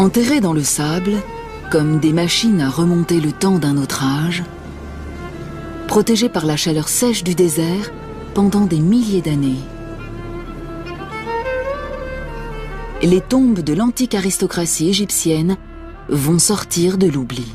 Enterrés dans le sable, comme des machines à remonter le temps d'un autre âge, protégés par la chaleur sèche du désert pendant des milliers d'années. Les tombes de l'antique aristocratie égyptienne vont sortir de l'oubli.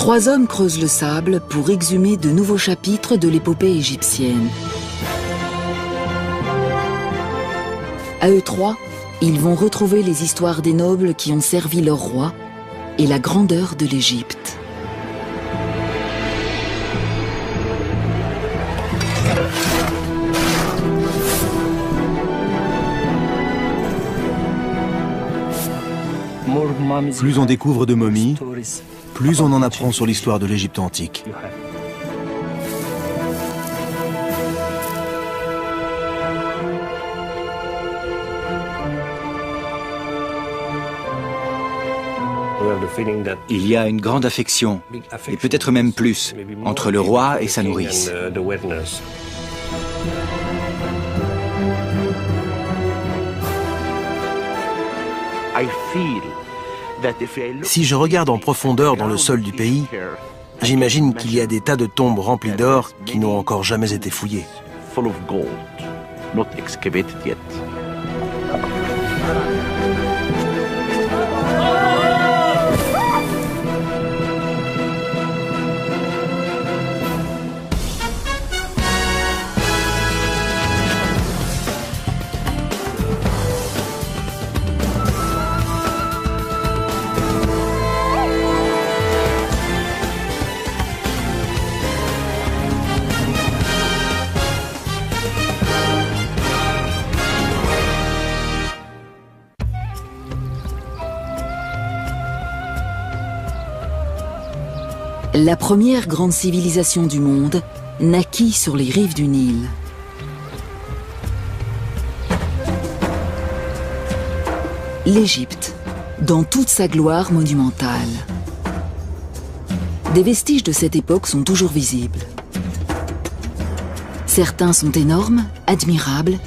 Trois hommes creusent le sable pour exhumer de nouveaux chapitres de l'épopée égyptienne. À eux trois, ils vont retrouver les histoires des nobles qui ont servi leur roi et la grandeur de l'Égypte. Plus on découvre de momies, plus on en apprend sur l'histoire de l'Égypte antique. Il y a une grande affection, et peut-être même plus, entre le roi et sa nourrice. Si je regarde en profondeur dans le sol du pays, j'imagine qu'il y a des tas de tombes remplies d'or qui n'ont encore jamais été fouillées. La première grande civilisation du monde naquit sur les rives du Nil. L'Égypte, dans toute sa gloire monumentale. Des vestiges de cette époque sont toujours visibles. Certains sont énormes, admirables,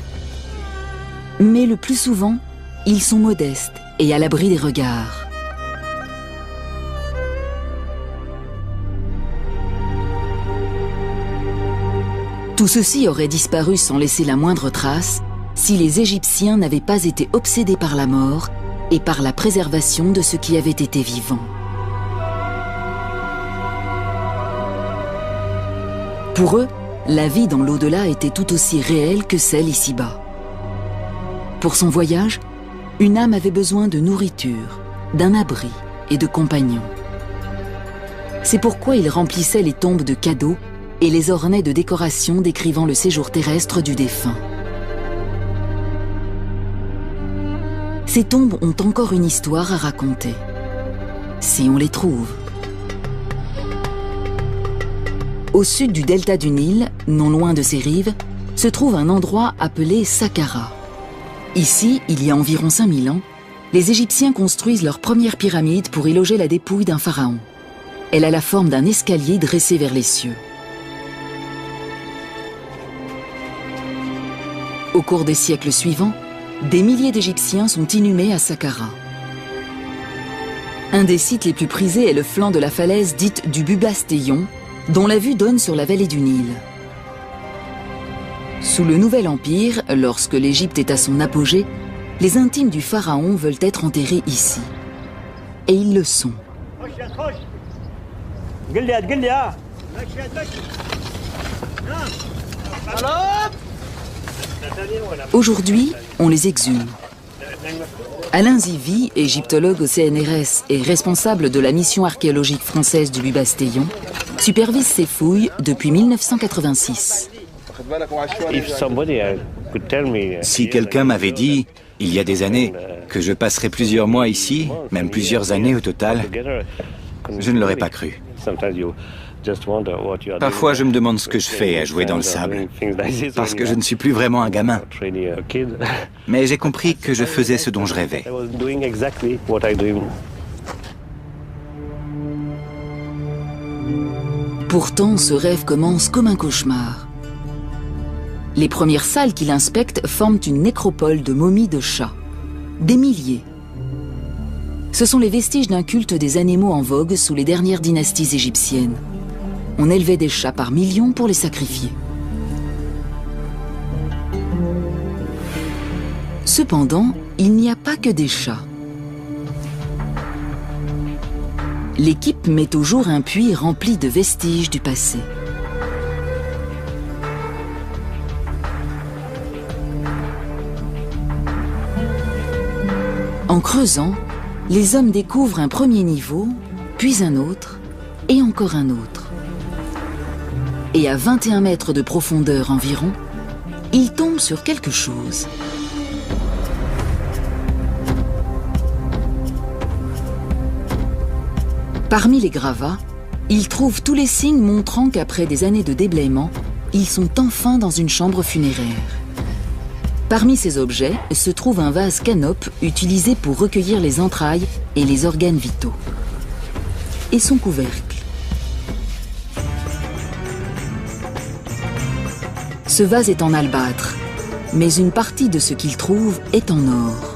mais le plus souvent, ils sont modestes et à l'abri des regards. Tout ceci aurait disparu sans laisser la moindre trace si les Égyptiens n'avaient pas été obsédés par la mort et par la préservation de ce qui avait été vivant. Pour eux, la vie dans l'au-delà était tout aussi réelle que celle ici-bas. Pour son voyage, une âme avait besoin de nourriture, d'un abri et de compagnons. C'est pourquoi ils remplissaient les tombes de cadeaux et les ornaient de décorations décrivant le séjour terrestre du défunt. Ces tombes ont encore une histoire à raconter, si on les trouve. Au sud du delta du Nil, non loin de ses rives, se trouve un endroit appelé Saqqara. Ici, il y a environ 5000 ans, les Égyptiens construisent leur première pyramide pour y loger la dépouille d'un pharaon. Elle a la forme d'un escalier dressé vers les cieux. Au cours des siècles suivants, des milliers d'Égyptiens sont inhumés à Saqqara. Un des sites les plus prisés est le flanc de la falaise dite du Bubastéon, dont la vue donne sur la vallée du Nil. Sous le Nouvel Empire, lorsque l'Égypte est à son apogée, les intimes du pharaon veulent être enterrés ici. Et ils le sont. Aujourd'hui, on les exhume. Alain Zivy, égyptologue au CNRS et responsable de la mission archéologique française du Bubastéon, supervise ces fouilles depuis 1986. Si quelqu'un m'avait dit, il y a des années, que je passerais plusieurs mois ici, même plusieurs années au total, Je ne l'aurais pas cru. Parfois, je me demande ce que je fais à jouer dans le sable, parce que je ne suis plus vraiment un gamin. Mais j'ai compris que je faisais ce dont je rêvais. Pourtant, ce rêve commence comme un cauchemar. Les premières salles qu'il inspecte forment une nécropole de momies de chats. Des milliers. Ce sont les vestiges d'un culte des animaux en vogue sous les dernières dynasties égyptiennes. On élevait des chats par millions pour les sacrifier. Cependant, il n'y a pas que des chats. L'équipe met au jour un puits rempli de vestiges du passé. En creusant, les hommes découvrent un premier niveau, puis un autre, et encore un autre. Et à 21 mètres de profondeur environ, ils tombent sur quelque chose. Parmi les gravats, ils trouvent tous les signes montrant qu'après des années de déblaiement, ils sont enfin dans une chambre funéraire. Parmi ces objets se trouve un vase canope utilisé pour recueillir les entrailles et les organes vitaux. Et son couvercle. Ce vase est en albâtre, mais une partie de ce qu'il trouve est en or.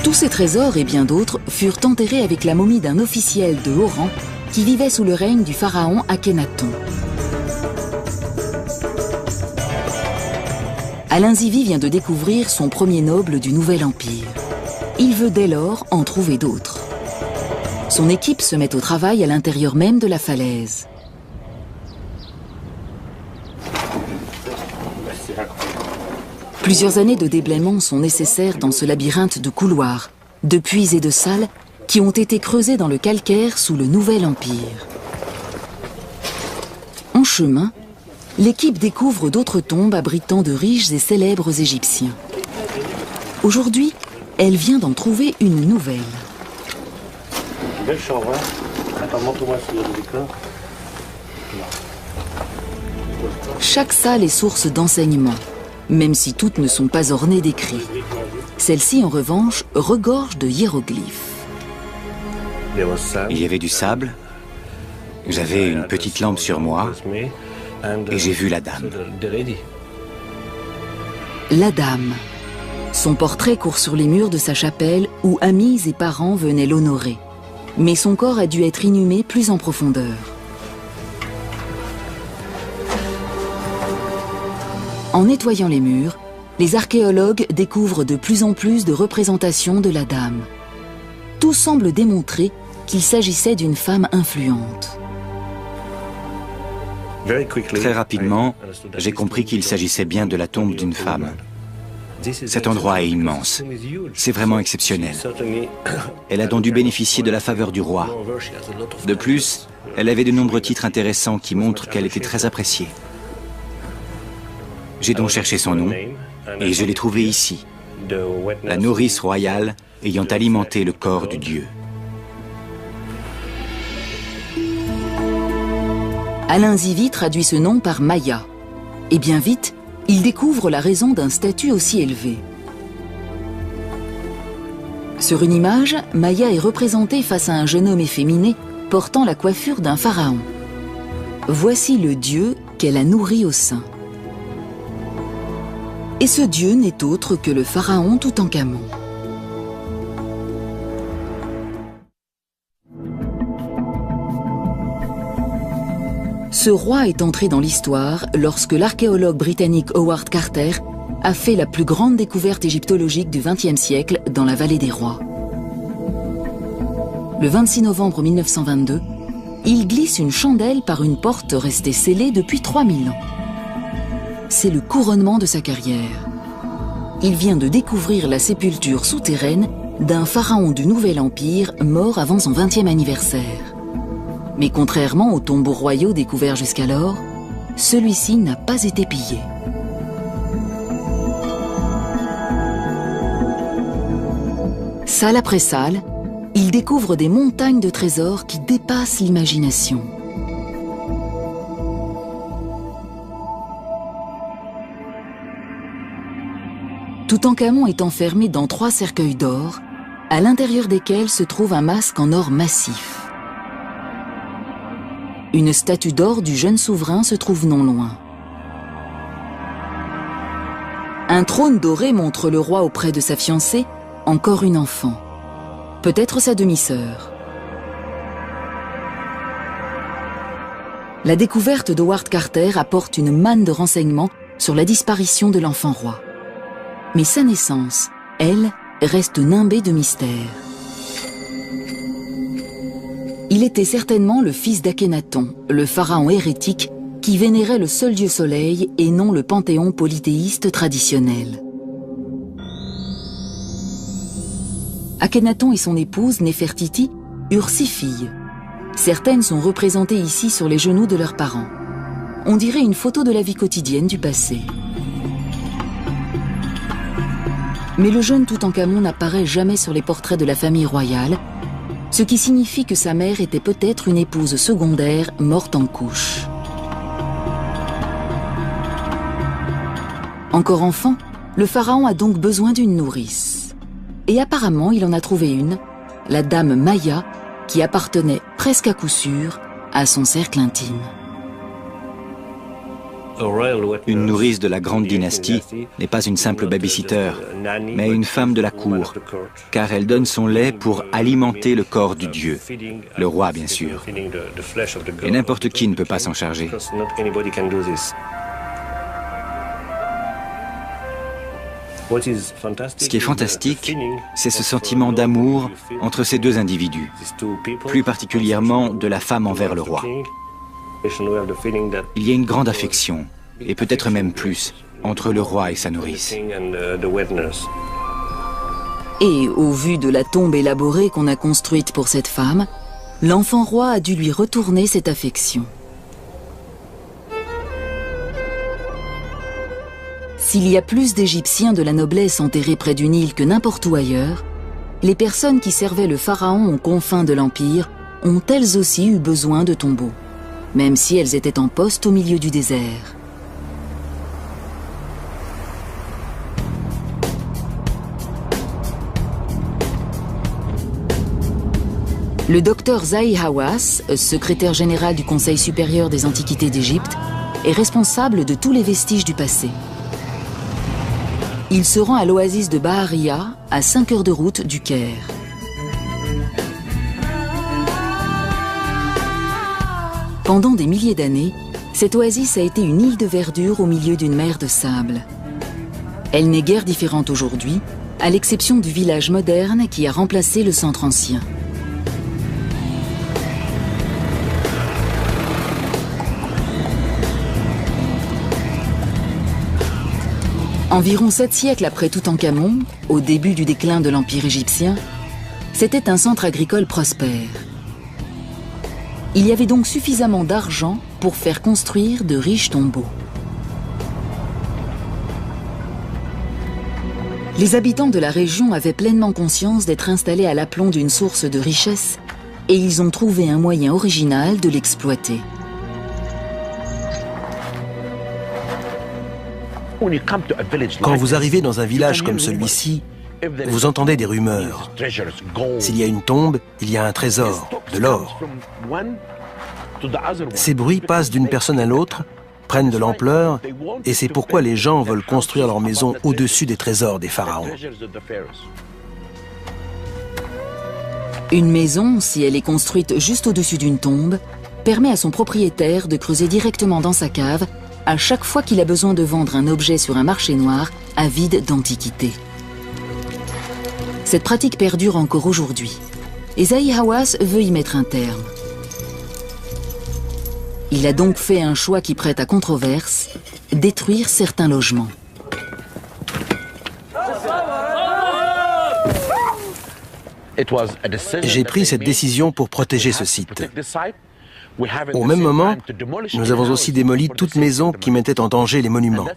Tous ces trésors et bien d'autres furent enterrés avec la momie d'un officiel de haut rang qui vivait sous le règne du pharaon Akhenaton. Alain Zivie vient de découvrir son premier noble du Nouvel Empire. Il veut dès lors en trouver d'autres. Son équipe se met au travail à l'intérieur même de la falaise. Plusieurs années de déblaiement sont nécessaires dans ce labyrinthe de couloirs, de puits et de salles qui ont été creusés dans le calcaire sous le Nouvel Empire. En chemin, l'équipe découvre d'autres tombes abritant de riches et célèbres Égyptiens. Aujourd'hui, elle vient d'en trouver une nouvelle. Belle chambre, hein? Attends, montre-moi sur le décor. Chaque salle est source d'enseignement, même si toutes ne sont pas ornées d'écrits. Celle-ci, en revanche, regorge de hiéroglyphes. Il y avait du sable, j'avais une petite lampe sur moi et j'ai vu la dame. La dame. Son portrait court sur les murs de sa chapelle où amis et parents venaient l'honorer. Mais son corps a dû être inhumé plus en profondeur. En nettoyant les murs, les archéologues découvrent de plus en plus de représentations de la dame. Tout semble démontrer qu'il s'agissait d'une femme influente. Très rapidement, j'ai compris qu'il s'agissait bien de la tombe d'une femme. Cet endroit est immense. C'est vraiment exceptionnel. Elle a donc dû bénéficier de la faveur du roi. De plus, elle avait de nombreux titres intéressants qui montrent qu'elle était très appréciée. J'ai donc cherché son nom et je l'ai trouvé ici, la nourrice royale ayant alimenté le corps du dieu. Alain Zivie traduit ce nom par Maya. Et bien vite, il découvre la raison d'un statut aussi élevé. Sur une image, Maya est représentée face à un jeune homme efféminé portant la coiffure d'un pharaon. Voici le dieu qu'elle a nourri au sein. Et ce dieu n'est autre que le pharaon Toutankhamon. Ce roi est entré dans l'histoire lorsque l'archéologue britannique Howard Carter a fait la plus grande découverte égyptologique du XXe siècle dans la vallée des rois. Le 26 novembre 1922, il glisse une chandelle par une porte restée scellée depuis 3000 ans. C'est le couronnement de sa carrière. Il vient de découvrir la sépulture souterraine d'un pharaon du Nouvel Empire mort avant son 20e anniversaire. Mais contrairement aux tombeaux royaux découverts jusqu'alors, celui-ci n'a pas été pillé. Salle après salle, il découvre des montagnes de trésors qui dépassent l'imagination. Toutankhamon est enfermé dans 3 cercueils d'or, à l'intérieur desquels se trouve un masque en or massif. Une statue d'or du jeune souverain se trouve non loin. Un trône doré montre le roi auprès de sa fiancée, encore une enfant. Peut-être sa demi-sœur. La découverte d'Howard Carter apporte une manne de renseignements sur la disparition de l'enfant roi. Mais sa naissance, elle, reste nimbée de mystère. Il était certainement le fils d'Akhénaton, le pharaon hérétique qui vénérait le seul dieu soleil et non le panthéon polythéiste traditionnel. Akhénaton et son épouse Néfertiti eurent 6 filles. Certaines sont représentées ici sur les genoux de leurs parents. On dirait une photo de la vie quotidienne du passé. Mais le jeune Toutankhamon n'apparaît jamais sur les portraits de la famille royale, ce qui signifie que sa mère était peut-être une épouse secondaire morte en couche. Encore enfant, le pharaon a donc besoin d'une nourrice. Et apparemment, il en a trouvé une, la dame Maya, qui appartenait presque à coup sûr à son cercle intime. Une nourrice de la grande dynastie n'est pas une simple babysitter, mais une femme de la cour, car elle donne son lait pour alimenter le corps du dieu, le roi bien sûr. Et n'importe qui ne peut pas s'en charger. Ce qui est fantastique, c'est ce sentiment d'amour entre ces 2 individus, plus particulièrement de la femme envers le roi. Il y a une grande affection, et peut-être même plus, entre le roi et sa nourrice. Et au vu de la tombe élaborée qu'on a construite pour cette femme, l'enfant roi a dû lui retourner cette affection. S'il y a plus d'Égyptiens de la noblesse enterrés près du Nil que n'importe où ailleurs, les personnes qui servaient le pharaon aux confins de l'Empire ont elles aussi eu besoin de tombeaux, même si elles étaient en poste au milieu du désert. Le docteur Zahi Hawass, secrétaire général du Conseil supérieur des antiquités d'Égypte, est responsable de tous les vestiges du passé. Il se rend à l'oasis de Baharia, à 5 heures de route du Caire. Pendant des milliers d'années, cette oasis a été une île de verdure au milieu d'une mer de sable. Elle n'est guère différente aujourd'hui, à l'exception du village moderne qui a remplacé le centre ancien. Environ 7 siècles après Toutankhamon, au début du déclin de l'Empire égyptien, c'était un centre agricole prospère. Il y avait donc suffisamment d'argent pour faire construire de riches tombeaux. Les habitants de la région avaient pleinement conscience d'être installés à l'aplomb d'une source de richesse et ils ont trouvé un moyen original de l'exploiter. Quand vous arrivez dans un village comme celui-ci, vous entendez des rumeurs. S'il y a une tombe, il y a un trésor, de l'or. Ces bruits passent d'une personne à l'autre, prennent de l'ampleur, et c'est pourquoi les gens veulent construire leur maison au-dessus des trésors des pharaons. Une maison, si elle est construite juste au-dessus d'une tombe, permet à son propriétaire de creuser directement dans sa cave à chaque fois qu'il a besoin de vendre un objet sur un marché noir avide d'antiquités. Cette pratique perdure encore aujourd'hui, et Zahi Hawass veut y mettre un terme. Il a donc fait un choix qui prête à controverse, détruire certains logements. J'ai pris cette décision pour protéger ce site. Au même moment, nous avons aussi démoli toute maison qui mettait en danger les monuments.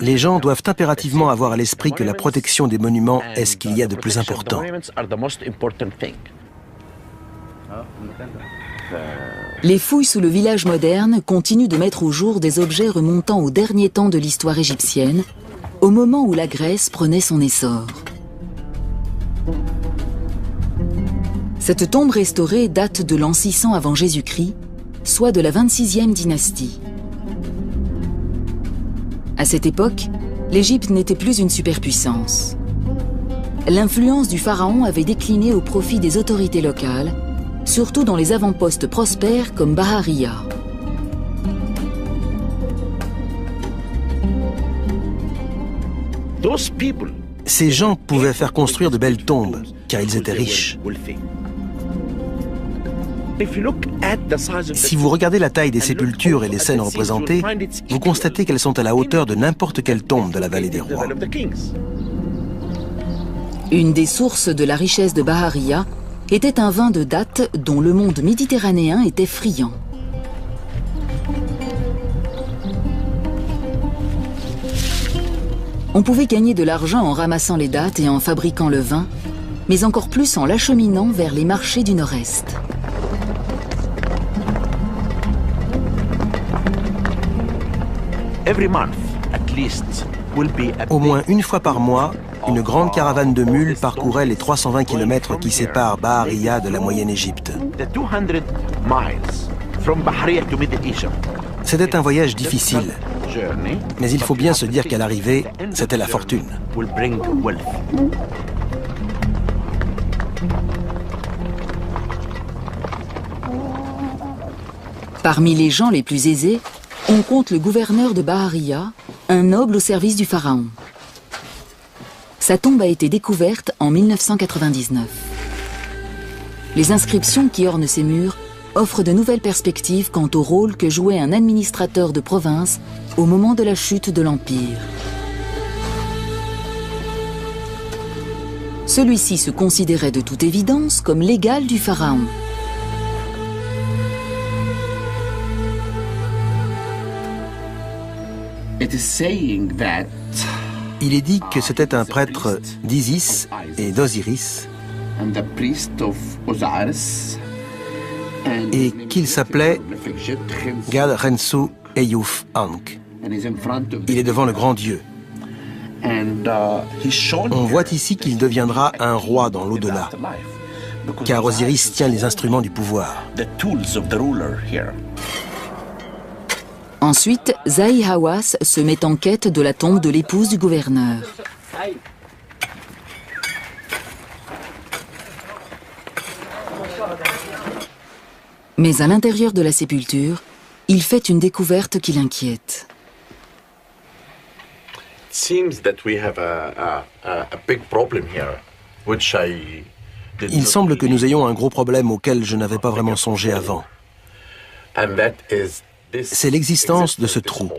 Les gens doivent impérativement avoir à l'esprit que la protection des monuments est ce qu'il y a de plus important. Les fouilles sous le village moderne continuent de mettre au jour des objets remontant au dernier temps de l'histoire égyptienne, au moment où la Grèce prenait son essor. Cette tombe restaurée date de l'an 600 avant Jésus-Christ, soit de la 26e dynastie. À cette époque, l'Égypte n'était plus une superpuissance. L'influence du pharaon avait décliné au profit des autorités locales, surtout dans les avant-postes prospères comme Bahariya. Ces gens pouvaient faire construire de belles tombes, car ils étaient riches. Si vous regardez la taille des sépultures et les scènes représentées, vous constatez qu'elles sont à la hauteur de n'importe quelle tombe de la vallée des rois. Une des sources de la richesse de Bahariya était un vin de date dont le monde méditerranéen était friand. On pouvait gagner de l'argent en ramassant les dattes et en fabriquant le vin, mais encore plus en l'acheminant vers les marchés du Nord-Est. Au moins une fois par mois, une grande caravane de mules parcourait les 320 km qui séparent Bahariya de la Moyenne-Égypte. C'était un voyage difficile, mais il faut bien se dire qu'à l'arrivée, c'était la fortune. Parmi les gens les plus aisés, on compte le gouverneur de Bahariya, un noble au service du pharaon. Sa tombe a été découverte en 1999. Les inscriptions qui ornent ses murs offrent de nouvelles perspectives quant au rôle que jouait un administrateur de province au moment de la chute de l'Empire. Celui-ci se considérait de toute évidence comme l'égal du pharaon. Il est dit que c'était un prêtre d'Isis et d'Osiris et qu'il s'appelait Gad Rensu Eyouf Ankh. Il est devant le grand Dieu. On voit ici qu'il deviendra un roi dans l'au-delà, car Osiris tient les instruments du pouvoir. Ensuite, Zahi Hawass se met en quête de la tombe de l'épouse du gouverneur. Mais à l'intérieur de la sépulture, il fait une découverte qui l'inquiète. Il semble que nous ayons un gros problème auquel je n'avais pas vraiment songé avant. C'est l'existence de ce trou.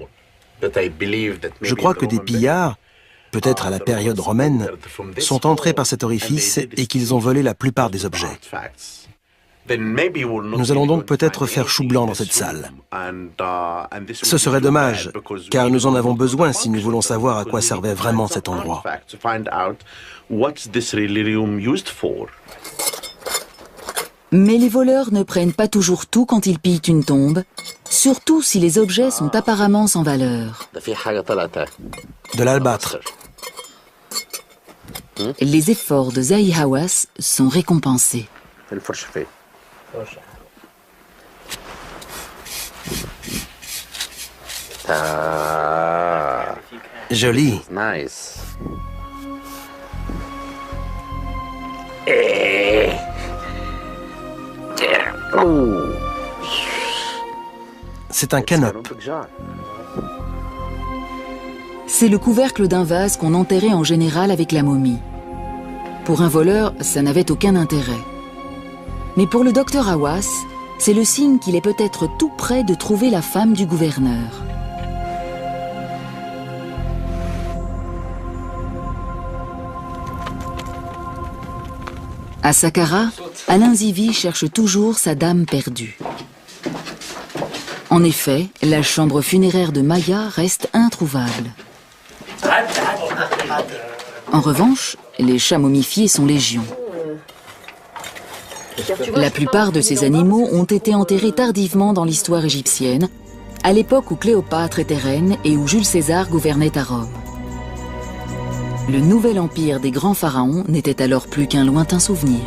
Je crois que des pillards, peut-être à la période romaine, sont entrés par cet orifice et qu'ils ont volé la plupart des objets. Nous allons donc peut-être faire chou blanc dans cette salle. Ce serait dommage, car nous en avons besoin si nous voulons savoir à quoi servait vraiment cet endroit. Mais les voleurs ne prennent pas toujours tout quand ils pillent une tombe, surtout si les objets sont apparemment sans valeur. De l'albâtre. Les efforts de Zahi Hawass sont récompensés. Joli. C'est un canope. C'est le couvercle d'un vase qu'on enterrait en général avec la momie. Pour un voleur, ça n'avait aucun intérêt. Mais pour le docteur Hawass, c'est le signe qu'il est peut-être tout près de trouver la femme du gouverneur. À Saqqara, Alain Zivi cherche toujours sa dame perdue. En effet, la chambre funéraire de Maya reste introuvable. En revanche, les chats momifiés sont légion. La plupart de ces animaux ont été enterrés tardivement dans l'histoire égyptienne, à l'époque où Cléopâtre était reine et où Jules César gouvernait à Rome. Le nouvel empire des grands pharaons n'était alors plus qu'un lointain souvenir.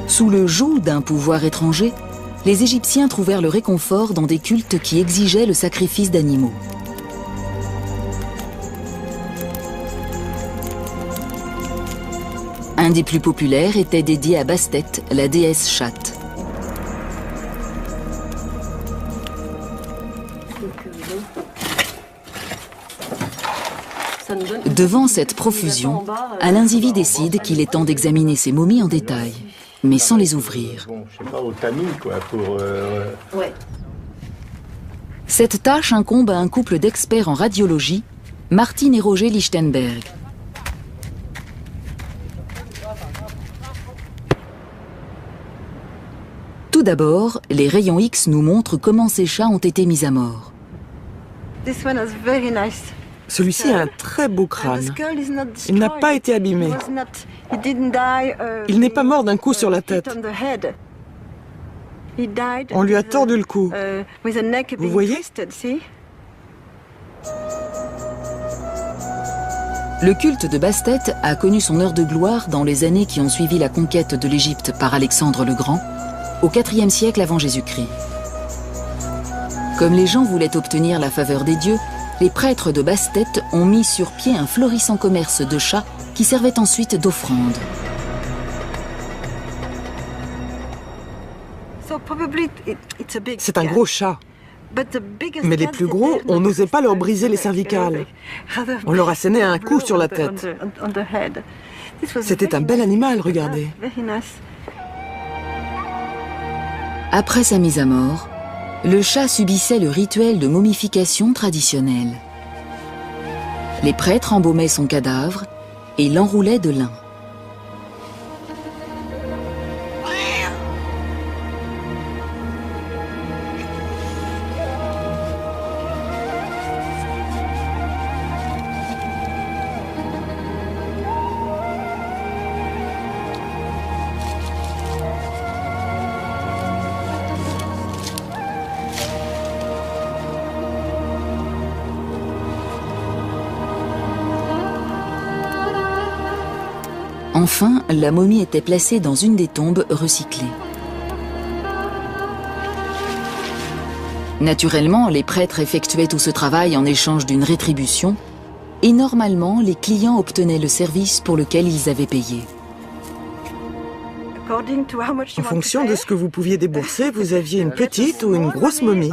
Sous le joug d'un pouvoir étranger, les Égyptiens trouvèrent le réconfort dans des cultes qui exigeaient le sacrifice d'animaux. Un des plus populaires était dédié à Bastet, la déesse chatte. Devant cette profusion, Alain Zivie décide qu'il est temps d'examiner ces momies en détail, mais sans les ouvrir. Cette tâche incombe à un couple d'experts en radiologie, Martine et Roger Lichtenberg. Tout d'abord, les rayons X nous montrent comment ces chats ont été mis à mort. Celui-ci a un très beau crâne. Il n'a pas été abîmé. Il n'est pas mort d'un coup sur la tête. On lui a tordu le cou. Vous voyez ? Le culte de Bastet a connu son heure de gloire dans les années qui ont suivi la conquête de l'Égypte par Alexandre le Grand, au IVe siècle avant Jésus-Christ. Comme les gens voulaient obtenir la faveur des dieux, les prêtres de Bastet ont mis sur pied un florissant commerce de chats qui servait ensuite d'offrande. C'est un gros chat. Mais les plus gros, on n'osait pas leur briser les cervicales. On leur assénait un coup sur la tête. C'était un bel animal, regardez. Après sa mise à mort, le chat subissait le rituel de momification traditionnel. Les prêtres embaumaient son cadavre et l'enroulaient de lin. Enfin, la momie était placée dans une des tombes recyclées. Naturellement, les prêtres effectuaient tout ce travail en échange d'une rétribution, et normalement, les clients obtenaient le service pour lequel ils avaient payé. En fonction de ce que vous pouviez débourser, vous aviez une petite ou une grosse momie.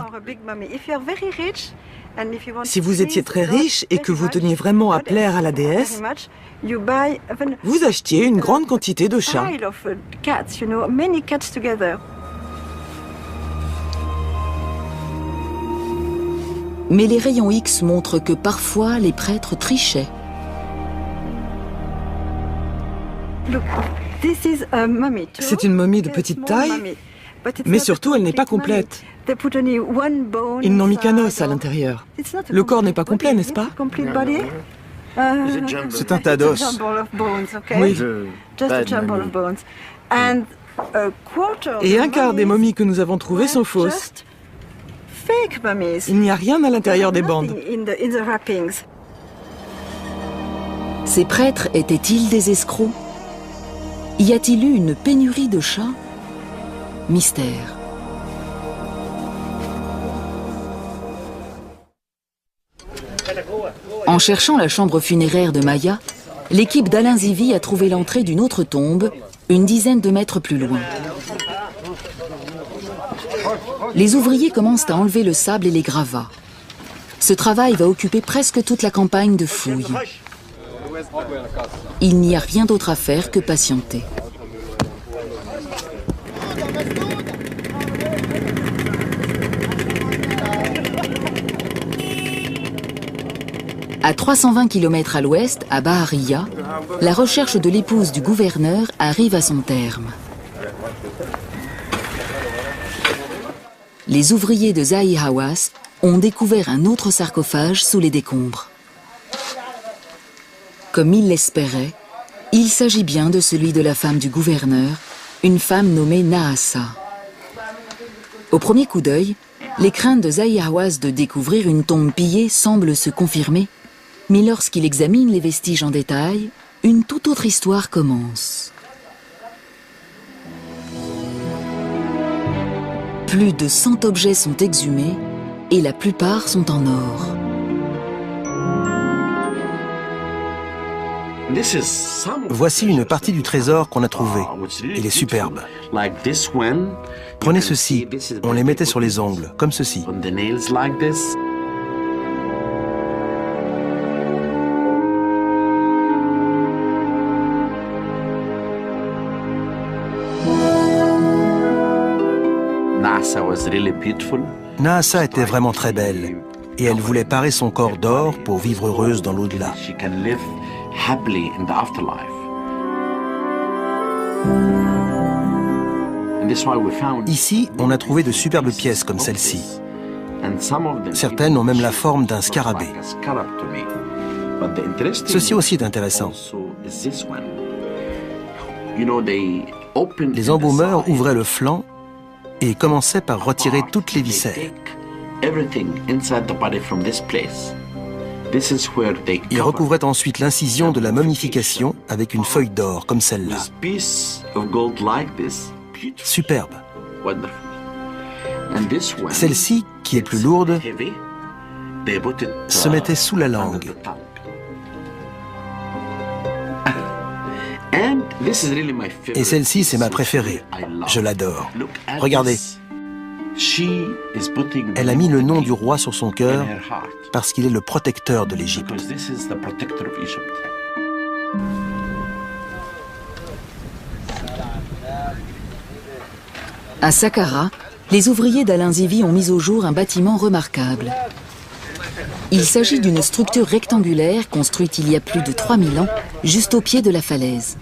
Si vous étiez très riche et que vous teniez vraiment à plaire à la déesse, vous achetiez une grande quantité de chats. Mais les rayons X montrent que parfois les prêtres trichaient. C'est une momie de petite taille, mais surtout elle n'est pas complète. Ils n'ont mis qu'un os à l'intérieur. Le corps n'est pas complet, n'est-ce pas? C'est un tas d'os. Oui. Et un quart des momies que nous avons trouvées sont fausses. Il n'y a rien à l'intérieur des bandes. Ces prêtres étaient-ils des escrocs? Y a-t-il eu une pénurie de chats? Mystère. En cherchant la chambre funéraire de Maya, l'équipe d'Alain Zivie a trouvé l'entrée d'une autre tombe, une dizaine de mètres plus loin. Les ouvriers commencent à enlever le sable et les gravats. Ce travail va occuper presque toute la campagne de fouilles. Il n'y a rien d'autre à faire que patienter. À 320 km à l'ouest, à Bahariya, la recherche de l'épouse du gouverneur arrive à son terme. Les ouvriers de Zahi Hawass ont découvert un autre sarcophage sous les décombres. Comme il l'espérait, il s'agit bien de celui de la femme du gouverneur, une femme nommée Nahassa. Au premier coup d'œil, les craintes de Zahi Hawass de découvrir une tombe pillée semblent se confirmer, mais lorsqu'il examine les vestiges en détail, une toute autre histoire commence. Plus de 100 objets sont exhumés et la plupart sont en or. Voici une partie du trésor qu'on a trouvé. Il est superbe. Prenez ceci, on les mettait sur les ongles, comme ceci. Nahassa était vraiment très belle, et elle voulait parer son corps d'or pour vivre heureuse dans l'au-delà. Ici, on a trouvé de superbes pièces comme celle-ci. Certaines ont même la forme d'un scarabée. Ceci aussi est intéressant. Les embaumeurs ouvraient le flanc et commençaient par retirer toutes les viscères. Ils recouvraient ensuite l'incision de la momification avec une feuille d'or comme celle-là. Superbe. Celle-ci, qui est plus lourde, se mettait sous la langue. Et celle-ci, c'est ma préférée. Je l'adore. Regardez. Elle a mis le nom du roi sur son cœur parce qu'il est le protecteur de l'Égypte. À Saqqara, les ouvriers d'Alain Zivi ont mis au jour un bâtiment remarquable. Il s'agit d'une structure rectangulaire construite il y a plus de 3000 ans, juste au pied de la falaise.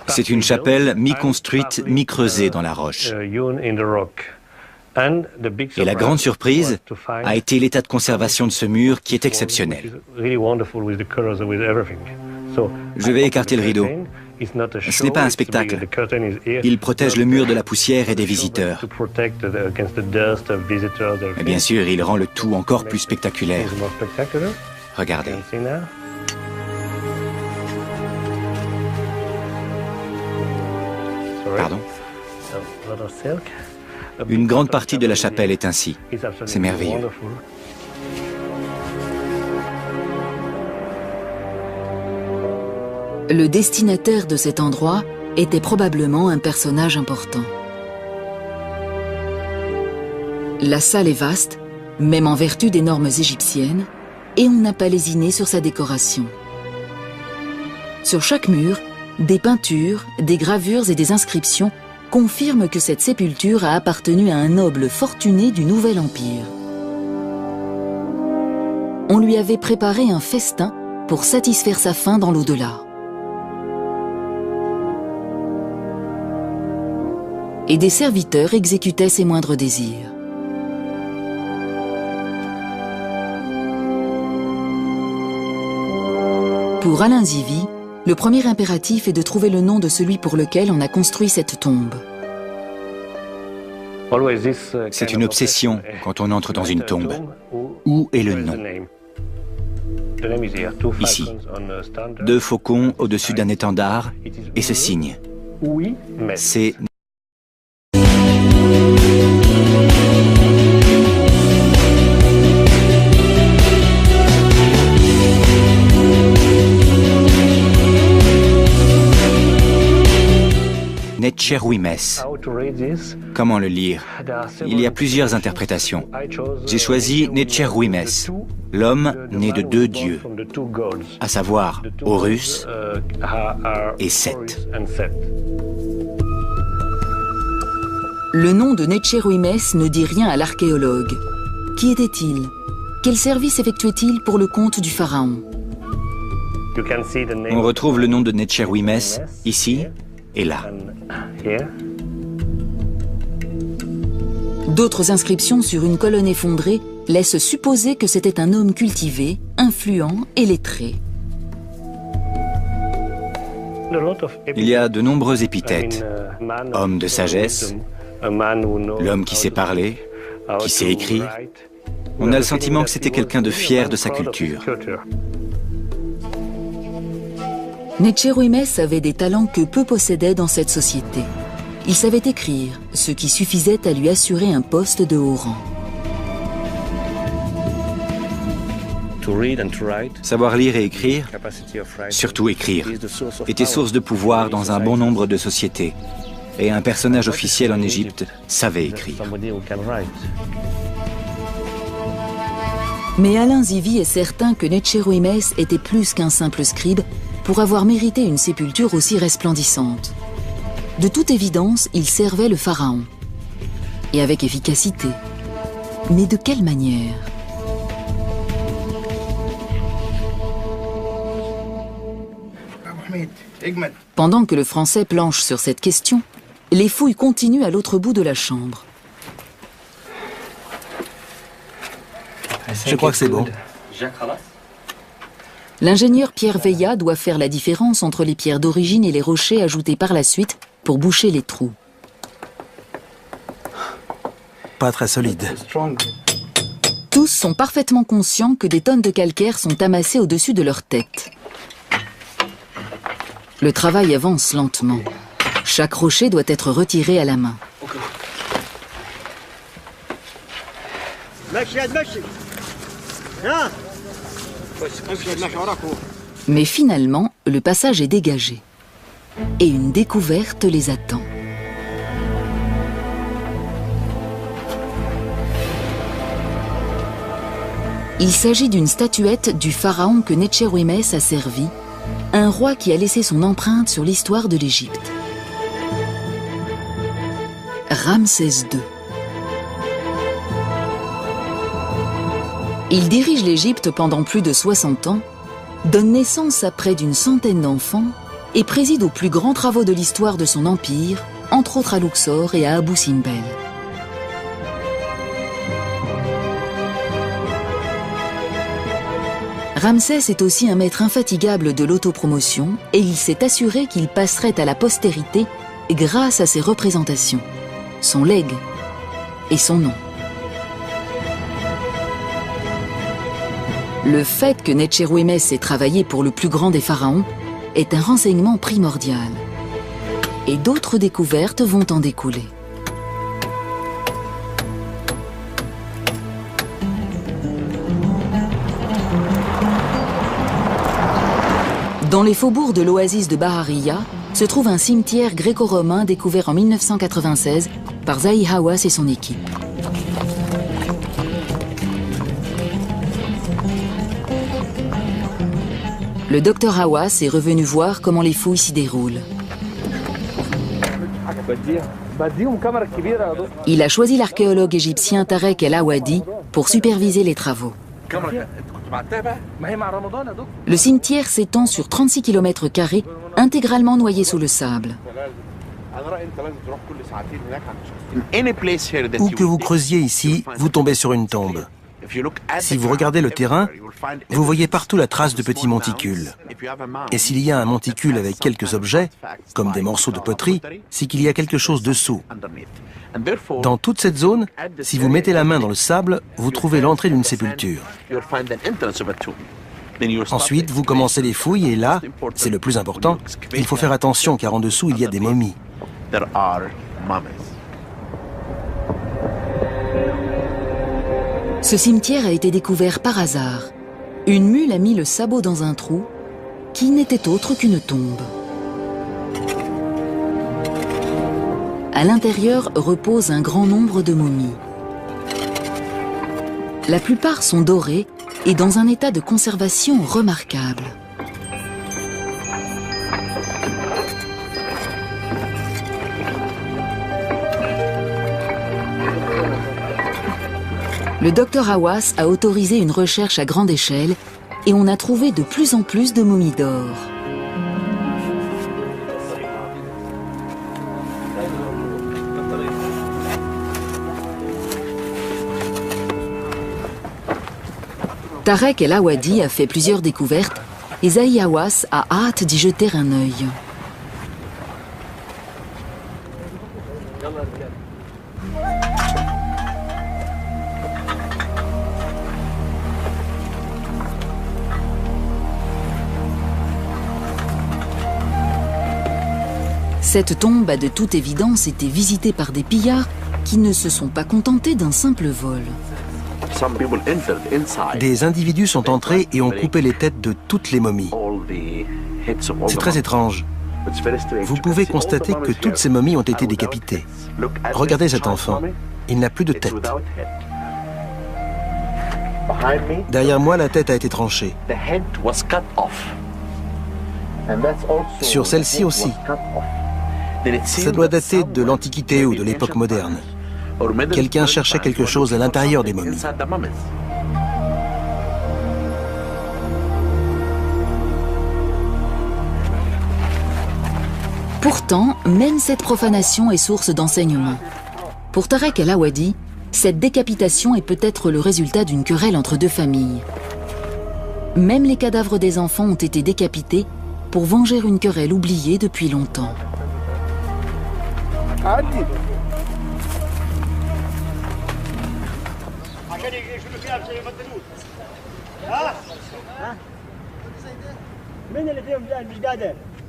C'est une chapelle mi-construite, mi-creusée dans la roche. Et la grande surprise a été l'état de conservation de ce mur qui est exceptionnel. Je vais écarter le rideau. Ce n'est pas un spectacle. Il protège le mur de la poussière et des visiteurs. Mais bien sûr, il rend le tout encore plus spectaculaire. Regardez. Pardon? Une grande partie de la chapelle est ainsi. C'est merveilleux. Le destinataire de cet endroit était probablement un personnage important. La salle est vaste, même en vertu des normes égyptiennes, et on n'a pas lésiné sur sa décoration. Sur chaque mur, des peintures, des gravures et des inscriptions confirment que cette sépulture a appartenu à un noble fortuné du Nouvel Empire. On lui avait préparé un festin pour satisfaire sa faim dans l'au-delà. Et des serviteurs exécutaient ses moindres désirs. Pour Alain Zivi, le premier impératif est de trouver le nom de celui pour lequel on a construit cette tombe. C'est une obsession quand on entre dans une tombe. Où est le nom? Ici. 2 faucons au-dessus d'un étendard et ce signe. C'est Netcherwimès. Comment le lire? Il y a plusieurs interprétations. J'ai choisi Netcherwimès, l'homme né de 2 dieux, à savoir Horus et Seth. Le nom de Netcherwimès ne dit rien à l'archéologue. Qui était-il? Quel service effectuait-il pour le compte du pharaon? On retrouve le nom de Netcherwimès ici et là. D'autres inscriptions sur une colonne effondrée laissent supposer que c'était un homme cultivé, influent et lettré. Il y a de nombreux épithètes. Homme de sagesse, l'homme qui sait parler, qui sait écrire. On a le sentiment que c'était quelqu'un de fier de sa culture. Necheruymes avait des talents que peu possédaient dans cette société. Il savait écrire, ce qui suffisait à lui assurer un poste de haut rang. Savoir lire et écrire, surtout écrire, était source de pouvoir dans un bon nombre de sociétés. Et un personnage officiel en Égypte savait écrire. Mais Alain Zivi est certain que Necheruymes était plus qu'un simple scribe pour avoir mérité une sépulture aussi resplendissante. De toute évidence, il servait le pharaon. Et avec efficacité. Mais de quelle manière ? Pendant que le Français planche sur cette question, les fouilles continuent à l'autre bout de la chambre. Je crois que c'est bon. L'ingénieur Pierre Veillat doit faire la différence entre les pierres d'origine et les rochers ajoutés par la suite pour boucher les trous. Pas très solide. Tous sont parfaitement conscients que des tonnes de calcaire sont amassées au-dessus de leur tête. Le travail avance lentement. Chaque rocher doit être retiré à la main. Mais finalement, le passage est dégagé. Et une découverte les attend. Il s'agit d'une statuette du pharaon que Necheruymes a servi, un roi qui a laissé son empreinte sur l'histoire de l'Égypte. Ramsès II. Il dirige l'Égypte pendant plus de 60 ans, donne naissance à près d'une centaine d'enfants et préside aux plus grands travaux de l'histoire de son empire, entre autres à Luxor et à Abou Simbel. Ramsès est aussi un maître infatigable de l'autopromotion et il s'est assuré qu'il passerait à la postérité grâce à ses représentations, son legs et son nom. Le fait que Necheruymes ait travaillé pour le plus grand des pharaons est un renseignement primordial. Et d'autres découvertes vont en découler. Dans les faubourgs de l'oasis de Bahariya se trouve un cimetière gréco-romain découvert en 1996 par Zahi Hawass et son équipe. Le docteur Hawass est revenu voir comment les fouilles s'y déroulent. Il a choisi l'archéologue égyptien Tarek El Awadi pour superviser les travaux. Le cimetière s'étend sur 36 km², intégralement noyé sous le sable. Où que vous creusiez ici, vous tombez sur une tombe. Si vous regardez le terrain, vous voyez partout la trace de petits monticules. Et s'il y a un monticule avec quelques objets, comme des morceaux de poterie, c'est qu'il y a quelque chose dessous. Dans toute cette zone, si vous mettez la main dans le sable, vous trouvez l'entrée d'une sépulture. Ensuite, vous commencez les fouilles et là, c'est le plus important, il faut faire attention car en dessous, il y a des momies. Ce cimetière a été découvert par hasard. Une mule a mis le sabot dans un trou qui n'était autre qu'une tombe. À l'intérieur repose un grand nombre de momies. La plupart sont dorées et dans un état de conservation remarquable. Le docteur Hawass a autorisé une recherche à grande échelle et on a trouvé de plus en plus de momies d'or. Tarek El Awadi a fait plusieurs découvertes et Zahi Hawass a hâte d'y jeter un œil. Cette tombe a de toute évidence été visitée par des pillards qui ne se sont pas contentés d'un simple vol. Des individus sont entrés et ont coupé les têtes de toutes les momies. C'est très étrange. Vous pouvez constater que toutes ces momies ont été décapitées. Regardez cet enfant, il n'a plus de tête. Derrière moi, la tête a été tranchée. Sur celle-ci aussi. Ça doit dater de l'Antiquité ou de l'époque moderne. Quelqu'un cherchait quelque chose à l'intérieur des momies. Pourtant, même cette profanation est source d'enseignement. Pour Tarek El Awadi, cette décapitation est peut-être le résultat d'une querelle entre deux familles. Même les cadavres des enfants ont été décapités pour venger une querelle oubliée depuis longtemps.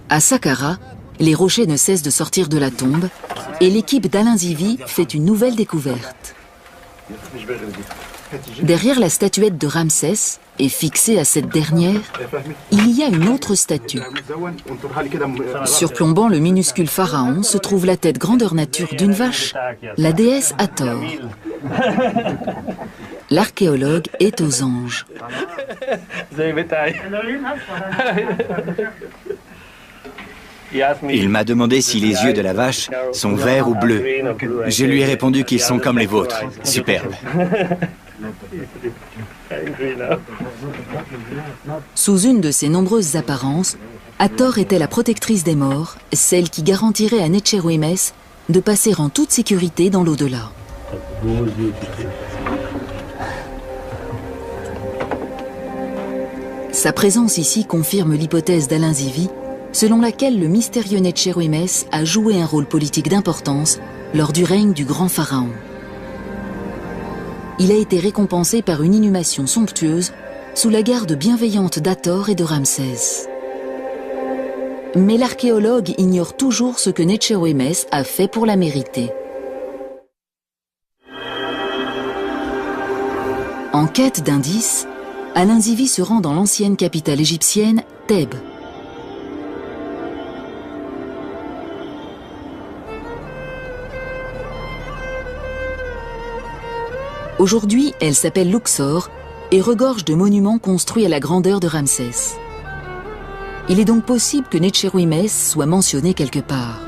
À Saqqara, les rochers ne cessent de sortir de la tombe et l'équipe d'Alain Zivi fait une nouvelle découverte. Derrière la statuette de Ramsès, et fixée à cette dernière, il y a une autre statue. Surplombant le minuscule pharaon se trouve la tête grandeur nature d'une vache, la déesse Hathor. L'archéologue est aux anges. Il m'a demandé si les yeux de la vache sont verts ou bleus. Je lui ai répondu qu'ils sont comme les vôtres. Superbe. Sous une de ses nombreuses apparences, Hathor était la protectrice des morts, celle qui garantirait à Netcherouimès de passer en toute sécurité dans l'au-delà. Sa présence ici confirme l'hypothèse d'Alain Zivi, selon laquelle le mystérieux Netcherouimès a joué un rôle politique d'importance lors du règne du grand pharaon. Il a été récompensé par une inhumation somptueuse sous la garde bienveillante d'Hathor et de Ramsès. Mais l'archéologue ignore toujours ce que Netcherouimès a fait pour la mériter. En quête d'indices, Alain Zivi se rend dans l'ancienne capitale égyptienne, Thèbes. Aujourd'hui, elle s'appelle Luxor et regorge de monuments construits à la grandeur de Ramsès. Il est donc possible que Netcherouimès soit mentionné quelque part.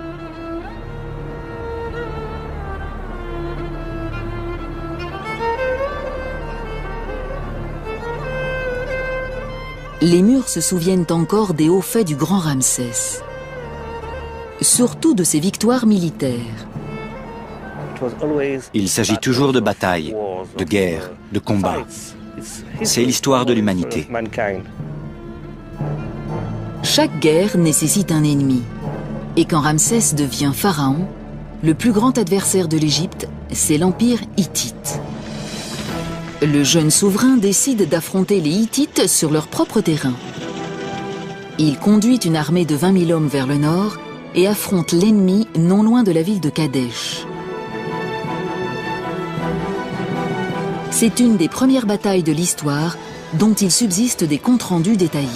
Les murs se souviennent encore des hauts faits du grand Ramsès, surtout de ses victoires militaires. Il s'agit toujours de batailles, de guerres, de combats. C'est l'histoire de l'humanité. Chaque guerre nécessite un ennemi. Et quand Ramsès devient pharaon, le plus grand adversaire de l'Égypte, c'est l'empire hittite. Le jeune souverain décide d'affronter les Hittites sur leur propre terrain. Il conduit une armée de 20 000 hommes vers le nord et affronte l'ennemi non loin de la ville de Kadesh. C'est une des premières batailles de l'histoire dont il subsiste des comptes rendus détaillés.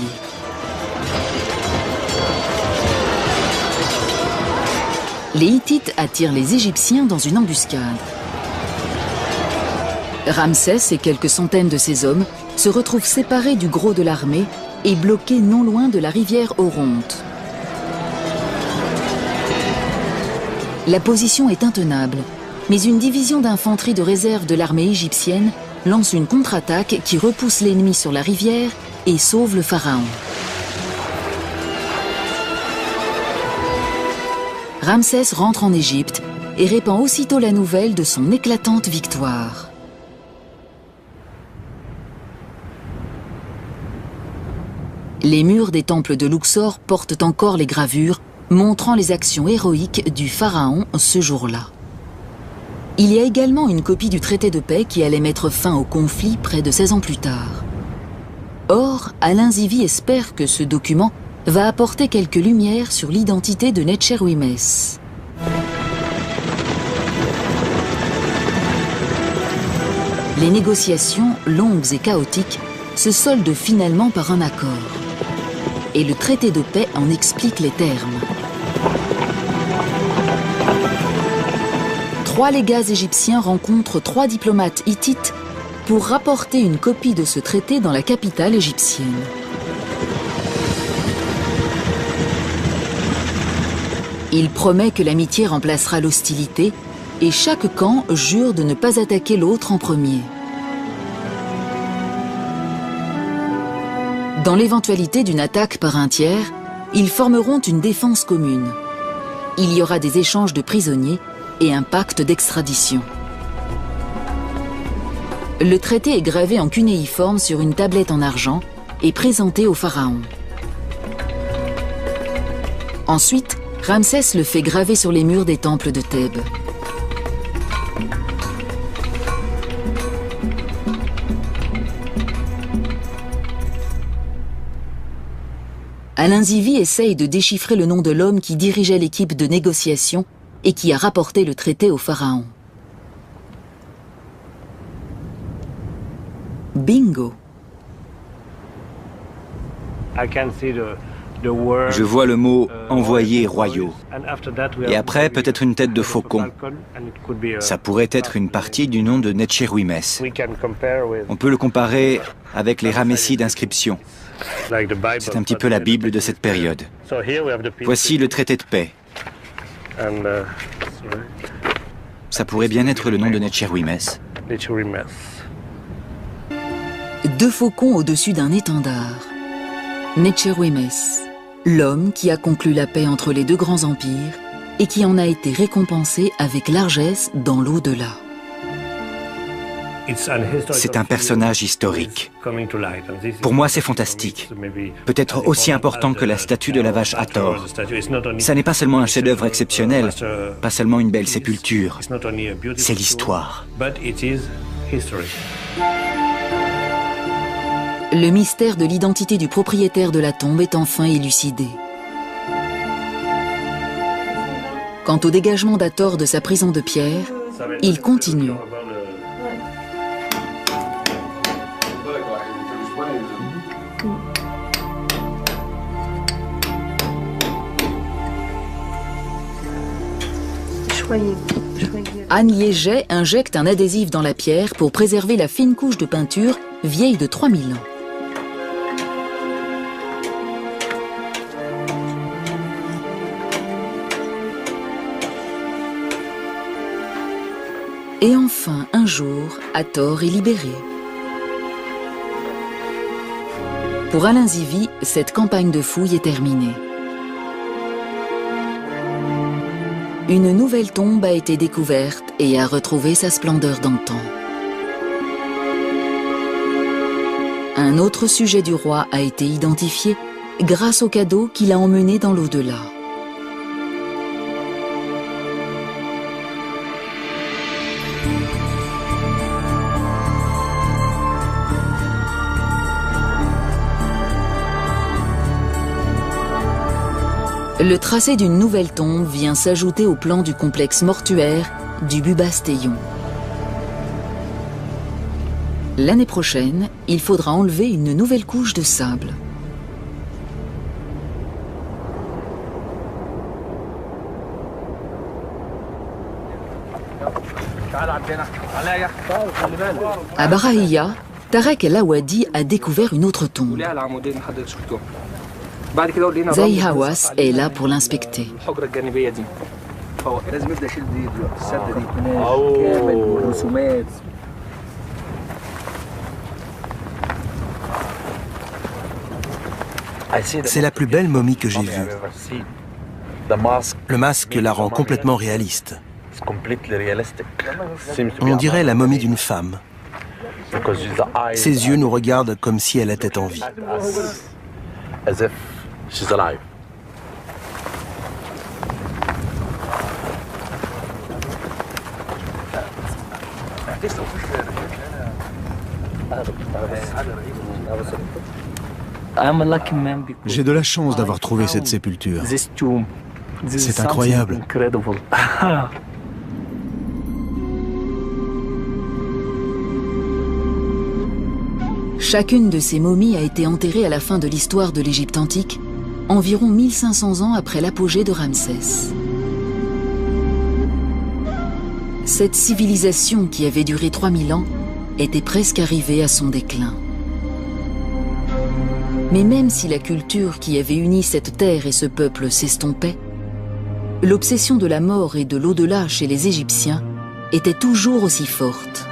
Les Hittites attirent les Égyptiens dans une embuscade. Ramsès et quelques centaines de ses hommes se retrouvent séparés du gros de l'armée et bloqués non loin de la rivière Oronte. La position est intenable, mais une division d'infanterie de réserve de l'armée égyptienne lance une contre-attaque qui repousse l'ennemi sur la rivière et sauve le pharaon. Ramsès rentre en Égypte et répand aussitôt la nouvelle de son éclatante victoire. Les murs des temples de Luxor portent encore les gravures montrant les actions héroïques du pharaon ce jour-là. Il y a également une copie du traité de paix qui allait mettre fin au conflit près de 16 ans plus tard. Or, Alain Zivie espère que ce document va apporter quelques lumières sur l'identité de Necherwimès. Les négociations, longues et chaotiques, se soldent finalement par un accord. Et le traité de paix en explique les termes. 3 légats égyptiens rencontrent 3 diplomates hittites pour rapporter une copie de ce traité dans la capitale égyptienne. Il promet que l'amitié remplacera l'hostilité et chaque camp jure de ne pas attaquer l'autre en premier. Dans l'éventualité d'une attaque par un tiers, ils formeront une défense commune. Il y aura des échanges de prisonniers et un pacte d'extradition. Le traité est gravé en cunéiforme sur une tablette en argent et présenté au pharaon. Ensuite, Ramsès le fait graver sur les murs des temples de Thèbes. Alain Zivie essaye de déchiffrer le nom de l'homme qui dirigeait l'équipe de négociation et qui a rapporté le traité au pharaon. Bingo! Je vois le mot « envoyés royaux ». Et après, peut-être une tête de faucon. Ça pourrait être une partie du nom de Necherwimès. On peut le comparer avec les Ramessides d'inscription. C'est un petit peu la Bible de cette période. Voici le traité de paix. Ça pourrait bien être le nom de Necherwimès. 2 faucons au-dessus d'un étendard. Necherwimès, l'homme qui a conclu la paix entre les 2 grands empires et qui en a été récompensé avec largesse dans l'au-delà. C'est un personnage historique. Pour moi, c'est fantastique. Peut-être aussi important que la statue de la vache Hathor. Ça n'est pas seulement un chef-d'œuvre exceptionnel, pas seulement une belle sépulture. C'est l'histoire. Le mystère de l'identité du propriétaire de la tombe est enfin élucidé. Quant au dégagement d'Hathor de sa prison de pierre, il continue. Anne Liéget injecte un adhésif dans la pierre pour préserver la fine couche de peinture vieille de 3000 ans. Et enfin, un jour, Hathor est libéré. Pour Alain Zivie, cette campagne de fouilles est terminée. Une nouvelle tombe a été découverte et a retrouvé sa splendeur d'antan. Un autre sujet du roi a été identifié grâce au cadeau qu'il a emmené dans l'au-delà. Le tracé d'une nouvelle tombe vient s'ajouter au plan du complexe mortuaire du Bubastéon. L'année prochaine, il faudra enlever une nouvelle couche de sable. À Barahiya, Tarek El Awadi a découvert une autre tombe. Zahi Hawass est là pour l'inspecter. C'est la plus belle momie que j'ai vue. Le masque la rend complètement réaliste. On dirait la momie d'une femme. Ses yeux nous regardent comme si elle était en vie. as if she's alive. J'ai de la chance d'avoir trouvé cette sépulture. C'est incroyable. Chacune de ces momies a été enterrée à la fin de l'histoire de l'Égypte antique, environ 1500 ans après l'apogée de Ramsès. Cette civilisation qui avait duré 3000 ans était presque arrivée à son déclin. Mais même si la culture qui avait uni cette terre et ce peuple s'estompait, l'obsession de la mort et de l'au-delà chez les Égyptiens était toujours aussi forte.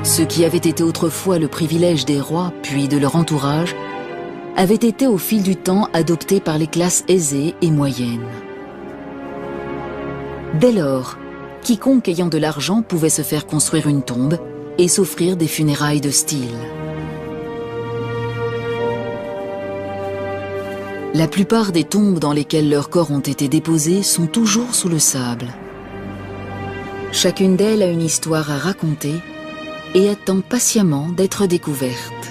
Ce qui avait été autrefois le privilège des rois, puis de leur entourage, avait été au fil du temps adopté par les classes aisées et moyennes. Dès lors, quiconque ayant de l'argent pouvait se faire construire une tombe et s'offrir des funérailles de style. La plupart des tombes dans lesquelles leurs corps ont été déposés sont toujours sous le sable. Chacune d'elles a une histoire à raconter et attend patiemment d'être découverte.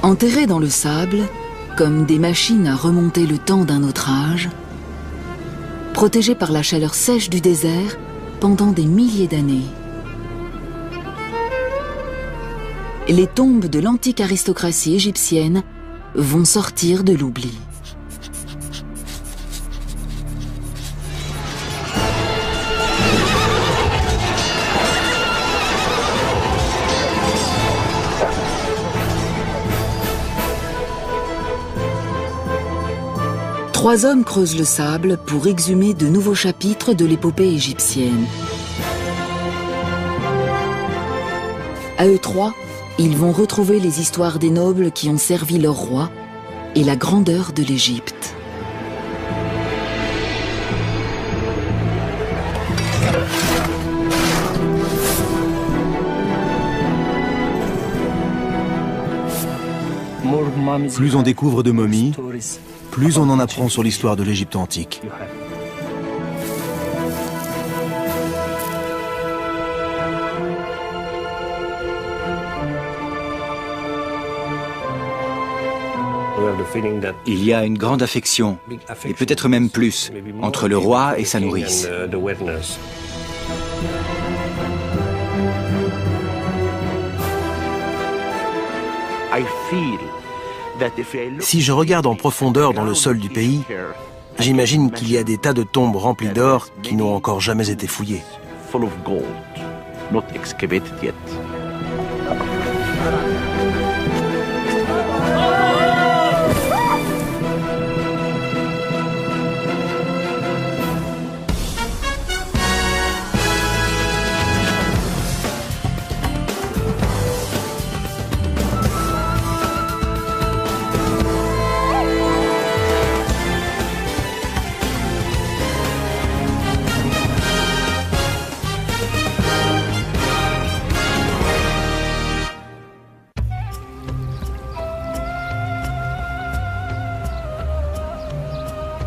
Enterrés dans le sable, comme des machines à remonter le temps d'un autre âge, protégés par la chaleur sèche du désert pendant des milliers d'années. Les tombes de l'antique aristocratie égyptienne vont sortir de l'oubli. Trois hommes creusent le sable pour exhumer de nouveaux chapitres de l'épopée égyptienne. À eux trois, ils vont retrouver les histoires des nobles qui ont servi leur roi et la grandeur de l'Égypte. Plus on découvre de momies, plus on en apprend sur l'histoire de l'Égypte antique. Il y a une grande affection, et peut-être même plus, entre le roi et sa nourrice. Si je regarde en profondeur dans le sol du pays, j'imagine qu'il y a des tas de tombes remplies d'or qui n'ont encore jamais été fouillées.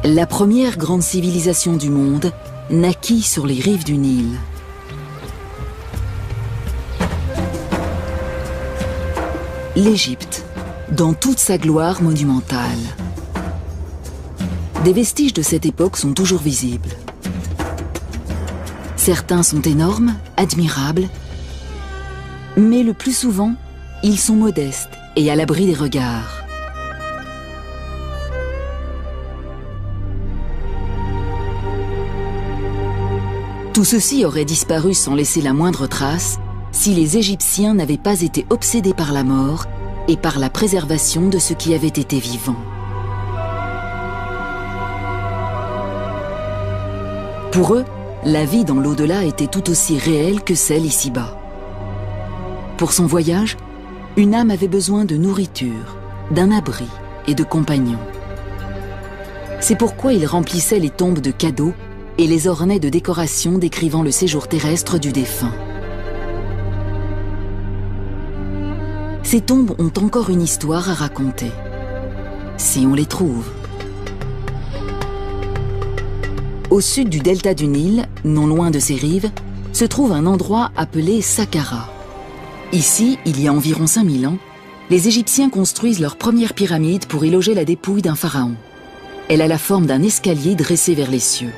La première grande civilisation du monde naquit sur les rives du Nil. L'Égypte, dans toute sa gloire monumentale. Des vestiges de cette époque sont toujours visibles. Certains sont énormes, admirables, mais le plus souvent, ils sont modestes et à l'abri des regards. Tout ceci aurait disparu sans laisser la moindre trace si les Égyptiens n'avaient pas été obsédés par la mort et par la préservation de ce qui avait été vivant. Pour eux, la vie dans l'au-delà était tout aussi réelle que celle ici-bas. Pour son voyage, une âme avait besoin de nourriture, d'un abri et de compagnons. C'est pourquoi ils remplissaient les tombes de cadeaux et les ornaient de décorations décrivant le séjour terrestre du défunt. Ces tombes ont encore une histoire à raconter, si on les trouve. Au sud du delta du Nil, non loin de ses rives, se trouve un endroit appelé Saqqara. Ici, il y a environ 5000 ans, les Égyptiens construisent leur première pyramide pour y loger la dépouille d'un pharaon. Elle a la forme d'un escalier dressé vers les cieux.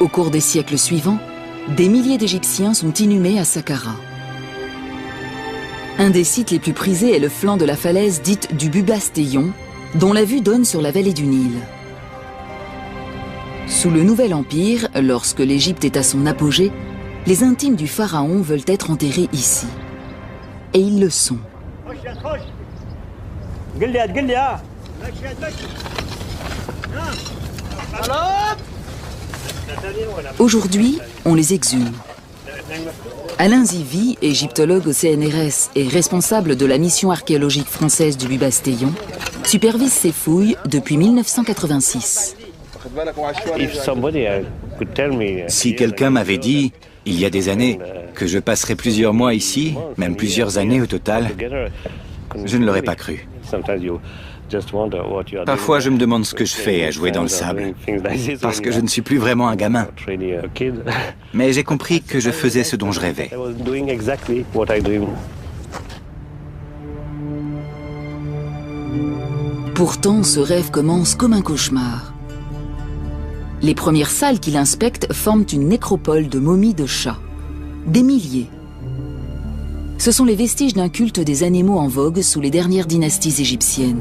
Au cours des siècles suivants, des milliers d'Égyptiens sont inhumés à Saqqara. Un des sites les plus prisés est le flanc de la falaise dite du Bubastéon, dont la vue donne sur la vallée du Nil. Sous le Nouvel Empire, lorsque l'Égypte est à son apogée, les intimes du pharaon veulent être enterrés ici. Et ils le sont. Aujourd'hui, on les exhume. Alain Zivy, égyptologue au CNRS et responsable de la mission archéologique française du Bubastéon, supervise ces fouilles depuis 1986. Si quelqu'un m'avait dit, il y a des années, que je passerais plusieurs mois ici, même plusieurs années au total, je ne l'aurais pas cru. Parfois, je me demande ce que je fais à jouer dans le sable, parce que je ne suis plus vraiment un gamin. Mais j'ai compris que je faisais ce dont je rêvais. Pourtant, ce rêve commence comme un cauchemar. Les premières salles qu'il inspecte forment une nécropole de momies de chats. Des milliers. Ce sont les vestiges d'un culte des animaux en vogue sous les dernières dynasties égyptiennes.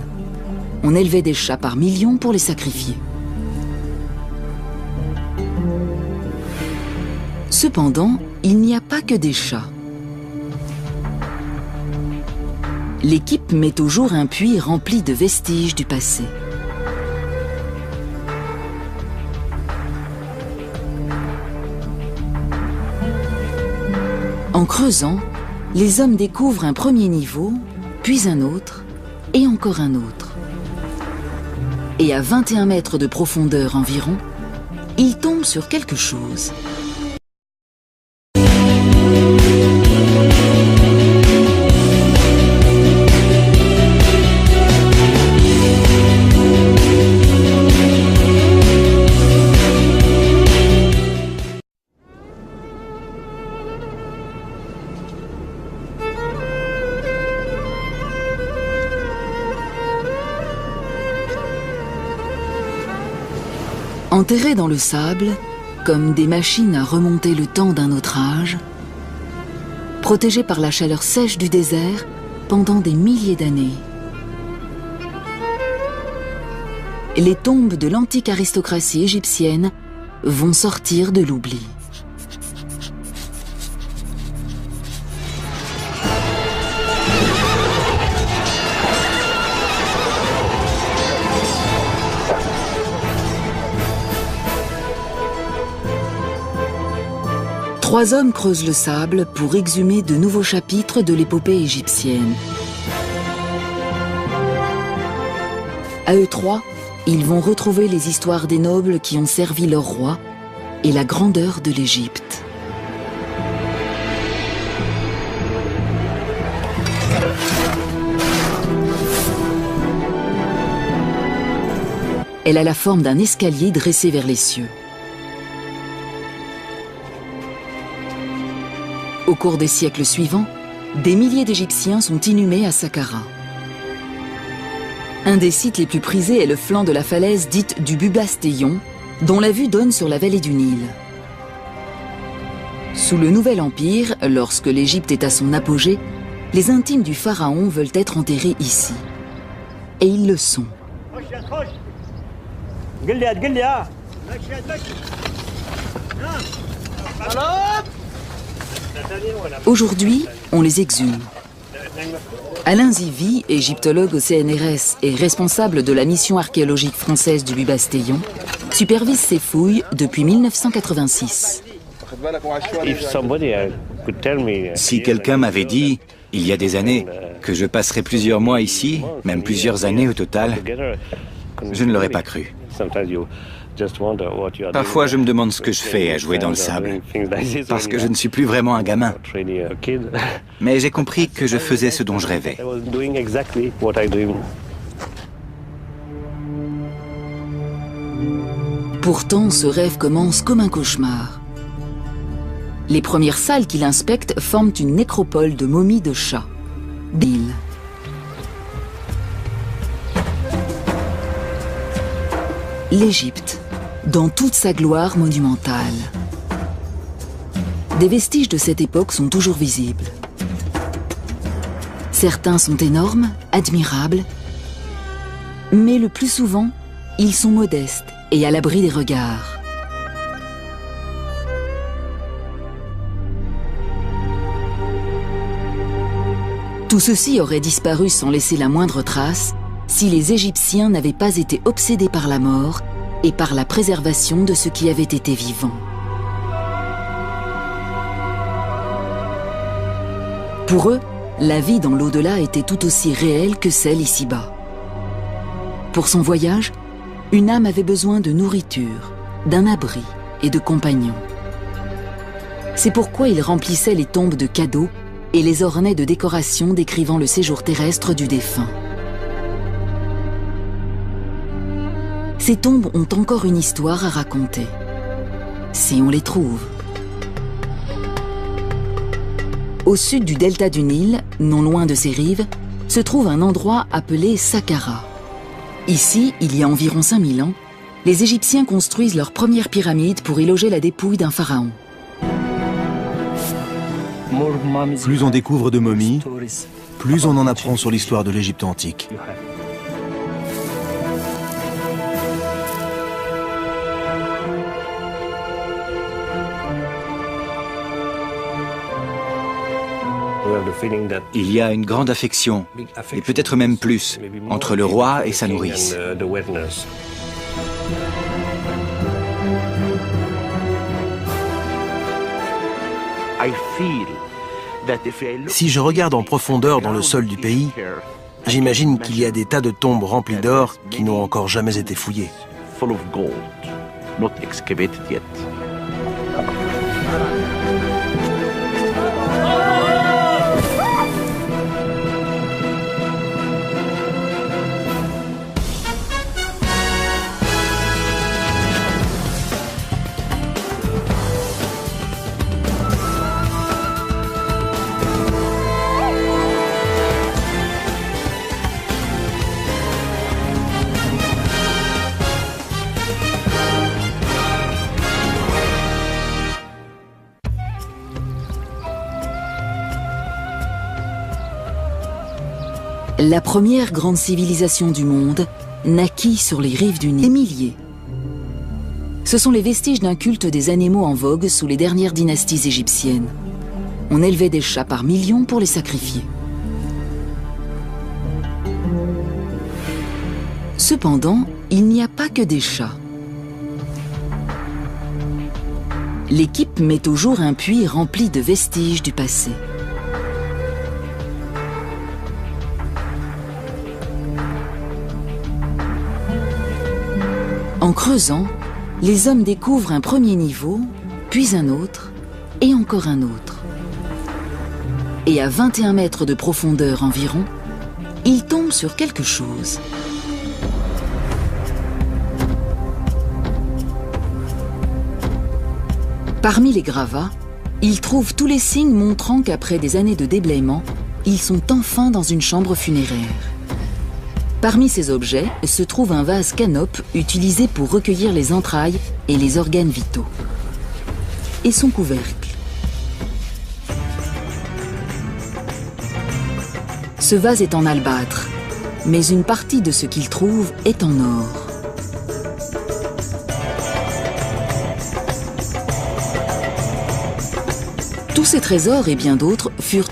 On élevait des chats par millions pour les sacrifier. Cependant, il n'y a pas que des chats. L'équipe met au jour un puits rempli de vestiges du passé. En creusant, les hommes découvrent un premier niveau, puis un autre, et encore un autre. Et à 21 mètres de profondeur environ, ils tombent sur quelque chose. Enterrés dans le sable, comme des machines à remonter le temps d'un autre âge, protégés par la chaleur sèche du désert pendant des milliers d'années. Les tombes de l'antique aristocratie égyptienne vont sortir de l'oubli. Trois hommes creusent le sable pour exhumer de nouveaux chapitres de l'épopée égyptienne. À eux trois, ils vont retrouver les histoires des nobles qui ont servi leur roi et la grandeur de l'Égypte. Elle a la forme d'un escalier dressé vers les cieux. Au cours des siècles suivants, des milliers d'Égyptiens sont inhumés à Saqqara. Un des sites les plus prisés est le flanc de la falaise dite du Bubastéon, dont la vue donne sur la vallée du Nil. Sous le Nouvel Empire, lorsque l'Égypte est à son apogée, les intimes du pharaon veulent être enterrés ici. Et ils le sont. Aujourd'hui, on les exhume. Alain Zivy, égyptologue au CNRS et responsable de la mission archéologique française du Bubastéon, supervise ces fouilles depuis 1986. Si quelqu'un m'avait dit, il y a des années, que je passerais plusieurs mois ici, même plusieurs années au total, je ne l'aurais pas cru. Parfois, je me demande ce que je fais à jouer dans le sable, parce que je ne suis plus vraiment un gamin. Mais j'ai compris que je faisais ce dont je rêvais. Pourtant, ce rêve commence comme un cauchemar. Les premières salles qu'il inspecte forment une nécropole de momies de chats. D'îles. L'Égypte, dans toute sa gloire monumentale. Des vestiges de cette époque sont toujours visibles. Certains sont énormes, admirables, mais le plus souvent, ils sont modestes et à l'abri des regards. Tout ceci aurait disparu sans laisser la moindre trace si les Égyptiens n'avaient pas été obsédés par la mort et par la préservation de ce qui avait été vivant. Pour eux, la vie dans l'au-delà était tout aussi réelle que celle ici-bas. Pour son voyage, une âme avait besoin de nourriture, d'un abri et de compagnons. C'est pourquoi il remplissait les tombes de cadeaux et les ornait de décorations décrivant le séjour terrestre du défunt. Ces tombes ont encore une histoire à raconter, si on les trouve. Au sud du delta du Nil, non loin de ses rives, se trouve un endroit appelé Saqqara. Ici, il y a environ 5000 ans, les Égyptiens construisent leur première pyramide pour y loger la dépouille d'un pharaon. Plus on découvre de momies, plus on en apprend sur l'histoire de l'Égypte antique. Il y a une grande affection, et peut-être même plus, entre le roi et sa nourrice. Si je regarde en profondeur dans le sol du pays, j'imagine qu'il y a des tas de tombes remplies d'or qui n'ont encore jamais été fouillées. La première grande civilisation du monde naquit sur les rives du Nil. Des milliers. Ce sont les vestiges d'un culte des animaux en vogue sous les dernières dynasties égyptiennes. On élevait des chats par millions pour les sacrifier. Cependant, il n'y a pas que des chats. L'équipe met au jour un puits rempli de vestiges du passé. En creusant, les hommes découvrent un premier niveau, puis un autre, et encore un autre. Et à 21 mètres de profondeur environ, ils tombent sur quelque chose. Parmi les gravats, ils trouvent tous les signes montrant qu'après des années de déblaiement, ils sont enfin dans une chambre funéraire. Parmi ces objets se trouve un vase canope utilisé pour recueillir les entrailles et les organes vitaux. Et son couvercle. Ce vase est en albâtre, mais une partie de ce qu'il trouve est en or. Tous ces trésors et bien d'autres furent